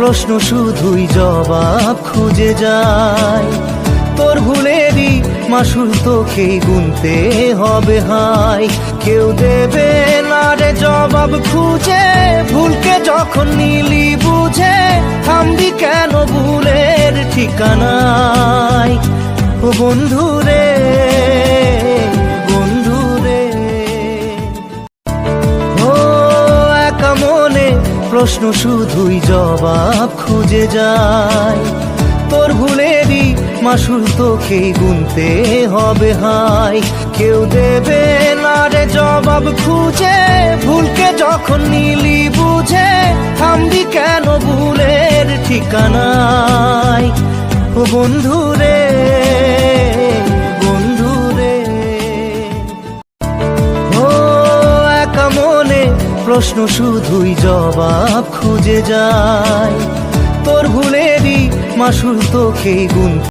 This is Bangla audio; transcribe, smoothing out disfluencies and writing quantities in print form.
প্রশ্ন শুধুই জবাব খুঁজে যায়। তোর ভুলেরই মাসুল তোকেই গুনতে হবে হাই। কেউ দেবে না রে জবাব খুঁজে, ভুলকে যখন নিলি বুঝে থামবি কেন ভুলের ঠিকানায়। ও বন্ধু রে, বন্ধু রে, ও একা মনে প্রশ্ন শুধুই জবাব খুঁজে যায়। তোর ভুলেরই মাসুল তোকেই গুনতে হবে হাই। কেউ দেবে না রে জবাব খুঁজে, ভুলকে যখন নিলি বুঝে থামবি কেন ভুলের ঠিকানায়। ও বন্ধু রে, বন্ধু রে, ও একা মনে প্রশ্ন শুধুই জবাব খুঁজে যায়। তোর ভুলেরই মাসুল তোকেই গুনতে